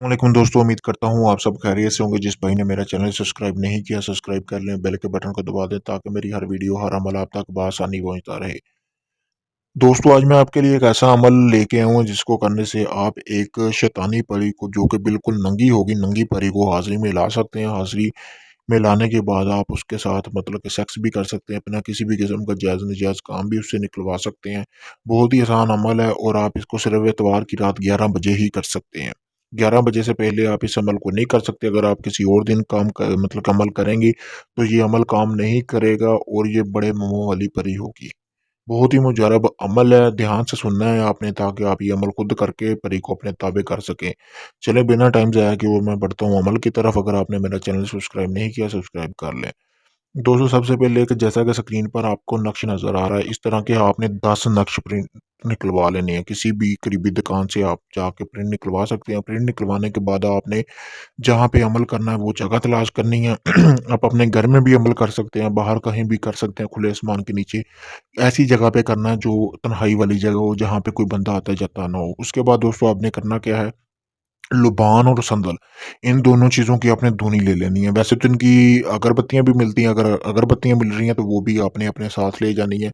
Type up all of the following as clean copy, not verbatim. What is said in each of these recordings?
वालेकुम दोस्तों, उम्मीद करता हूँ आप सब खैरियत से होंगे। जिस भाई ने मेरा चैनल सब्सक्राइब नहीं किया, सब्सक्राइब कर लें, बेल के बटन को दबा दें ताकि मेरी हर वीडियो, हर अमल आप तक बआसानी पहुँचता रहे। दोस्तों, आज मैं आपके लिए एक ऐसा अमल लेके आया हूँ जिसको करने से आप एक शैतानी परी को, जो कि बिल्कुल नंगी होगी, नंगी परी को हाज़िरी में ला सकते हैं। हाज़िरी में लाने के बाद आप उसके साथ मतलब कि सेक्स भी कर सकते हैं, अपना किसी भी किस्म का जायज़-नजायज़ काम भी उससे निकलवा सकते हैं। बहुत ही आसान अमल है और आप इसको सिर्फ़ इतवार की रात 11 बजे ही कर सकते हैं। 11 बजे से पहले आप इस अमल को नहीं कर सकते। अगर आप किसी और दिन काम क मतलब कि अमल करेंगे, तो ये अमल काम नहीं करेगा और ये बड़े मुँह वाली परी होगी। बहुत ही मुजरब अमल है, ध्यान से सुनना है आपने ताकि आप ये अमल खुद करके परी को अपने ताबे कर सकें। चलें बिना टाइम ज़ाया किए और मैं बढ़ता हूँ अमल की तरफ। अगर आपने मेरा चैनल सब्सक्राइब नहीं किया, सब्सक्राइब कर लें। दोस्तों, सबसे पहले एक जैसा कि स्क्रीन पर आपको नक्श नज़र आ रहा है, इस तरह के आपने 10 नक्श प्रिंट निकलवा लेने हैं। किसी भी करीबी दुकान से आप जाके प्रिंट निकलवा सकते हैं। प्रिंट निकलवाने के बाद आपने जहाँ पे अमल करना है वो जगह तलाश करनी है। आप अपने घर में भी अमल कर सकते हैं, बाहर कहीं भी कर सकते हैं, खुले आसमान के नीचे। ऐसी जगह पे करना है जो तन्हाई वाली जगह हो, जहाँ पे कोई बंदा आता-जाता ना हो। उसके बाद दोस्तों आपने करना क्या है, लुबान और संदल, इन दोनों चीज़ों की आपने धुनी ले लेनी है। वैसे तो इनकी अगरबत्तियाँ भी मिलती हैं, अगर अगरबत्तियाँ मिल रही हैं तो वो भी आपने अपने साथ ले जानी है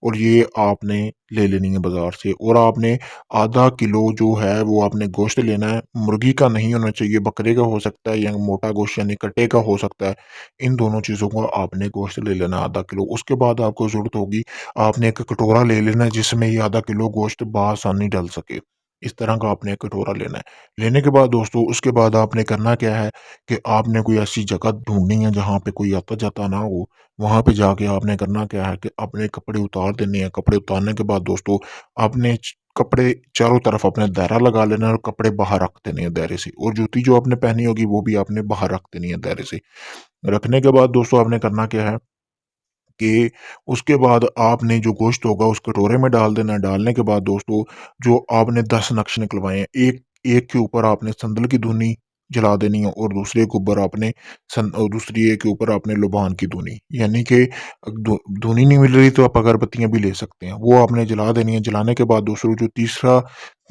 और ये आपने ले लेनी है बाज़ार से। और आपने आधा किलो जो है वो आपने गोश्त लेना है। मुर्गी का नहीं होना चाहिए, बकरे का हो सकता है या मोटा गोश्त यानी कट्टे का हो सकता है। इन दोनों चीज़ों का आपने गोश्त ले लेना है आधा किलो। उसके बाद आपको ज़रूरत होगी, आपने एक कटोरा ले लेना है जिसमें ये आधा किलो गोश्त बआसानी डल सके। इस तरह का आपने एक कटोरा लेना है। लेने के बाद दोस्तों उसके बाद आपने करना क्या है कि आपने कोई ऐसी जगह ढूँढनी है जहाँ पे कोई आता-जाता ना हो। वहाँ पे जाके आपने करना क्या है कि अपने कपड़े उतार देने हैं। कपड़े उतारने के बाद दोस्तों आपने कपड़े चारों तरफ अपने दायरा लगा लेना है और कपड़े बाहर रख देने हैं दायरे से, और जूती जो आपने पहनी होगी वो भी आपने बाहर रख देनी है दायरे से। रखने के बाद दोस्तों आपने करना क्या है कि उसके बाद आपने जो गोश्त होगा उस कटोरे में डाल देना है। डालने के बाद दोस्तों जो आपने 10 नक्श निकलवाए हैं, एक एक के ऊपर आपने संदल की धुनी जला देनी है और दूसरे के ऊपर आपने दूसरी एक के ऊपर आपने लुबान की धुनी, यानी कि धुनी नहीं मिल रही तो आप अगरबत्तियां भी ले सकते हैं, वो आपने जला देनी है। जलाने के बाद दूसरा जो तीसरा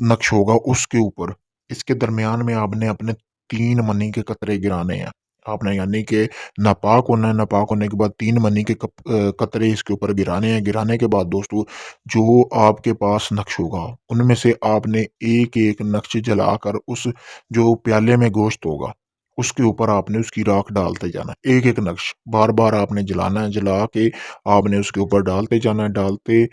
नक्श होगा उसके ऊपर, इसके दरमियान में आपने अपने 3 मनी के कतरे गिराने हैं। आपने यानी कि नापाक होना है, नापाक होने के बाद 3 मनी के कतरे इसके ऊपर गिराने हैं। गिराने के बाद दोस्तों जो आपके पास नक्श होगा, उनमें से आपने एक-एक नक्श जलाकर उस जो प्याले में गोश्त होगा, उसके ऊपर आपने उसकी राख डालते जाना है। एक-एक नक्श बार-बार आपने जलाना है, जला के आपने उसके ऊपर डालते जाना है। डालते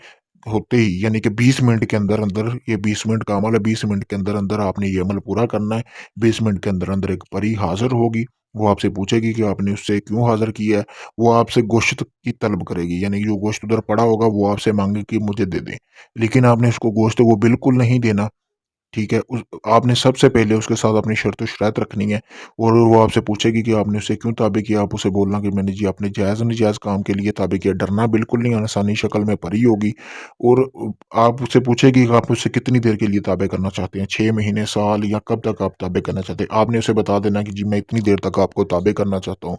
होते ही यानी कि 20 मिनट के अंदर-अंदर, ये 20 मिनट का अमल है, 20 मिनट के अंदर-अंदर आपने ये अमल पूरा करना है। 20 मिनट के अंदर-अंदर एक परी हाज़िर होगी। वो आपसे पूछेगी कि आपने उससे क्यों हाज़िर किया है? वो आपसे गोश्त की तलब करेगी, यानी जो गोश्त उधर पड़ा होगा वो आपसे माँगेगी कि मुझे दे दें। लेकिन आपने उसको गोश्त वो बिल्कुल नहीं देना। ठीक है? आपने सबसे पहले उसके साथ अपनी शर्त-ओ-शरात रखनी है और वो आपसे पूछेगी कि आपने उसे क्यों ताबे किया? आप उसे बोलना कि मैंने जी अपने जायज़-नजायज़ काम के लिए ताबे किया। डरना बिल्कुल नहीं, इंसानी शक्ल में परी होगी और आप उससे पूछेगी कि आप उसे कितनी देर के लिए ताबे करना चाहते हैं? 6 महीने, साल या कब तक आप ताबे करना चाहते हैं? आपने उसे बता देना कि जी मैं इतनी देर तक आपको ताबे करना चाहता हूँ।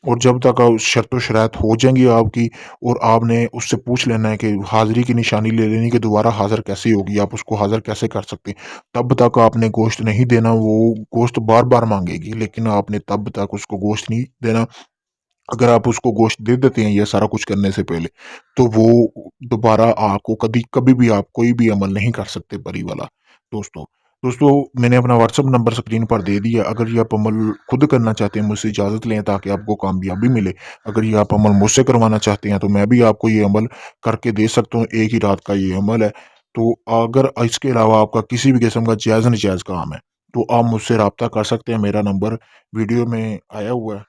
और जब तक शर्त-ओ-शरात हो जाएँगी आपकी, और आपने उससे पूछ लेना है कि हाज़िरी की निशानी ले लेनी कि दोबारा हाज़िर कैसे होगी, आप उसको हाज़िर कैसे कर सकते हैं। तब तक आपने गोश्त नहीं देना, वो गोश्त बार-बार माँगेगी, लेकिन आपने तब तक उसको गोश्त नहीं देना। अगर आप उसको गोश्त दे देते हैं ये सारा कुछ करने से पहले, तो वो दोबारा आपको कभी भी आप कोई भी अमल नहीं कर सकते परी वाला। दोस्तों दोस्तों मैंने अपना व्हाट्सएप नंबर स्क्रीन पर दे दिया। अगर ये आप अमल खुद करना चाहते हैं, मुझसे इजाज़त लें ताकि आपको कामयाबी मिले। अगर ये आप अमल मुझसे करवाना चाहते हैं तो मैं भी आपको ये अमल करके दे सकता हूँ, एक ही रात का ये अमल है। तो अगर इसके अलावा आपका किसी भी किस्म का जायज़-नजायज़ काम है, तो आप मुझसे राब्ता कर सकते हैं। मेरा नंबर वीडियो में आया हुआ है।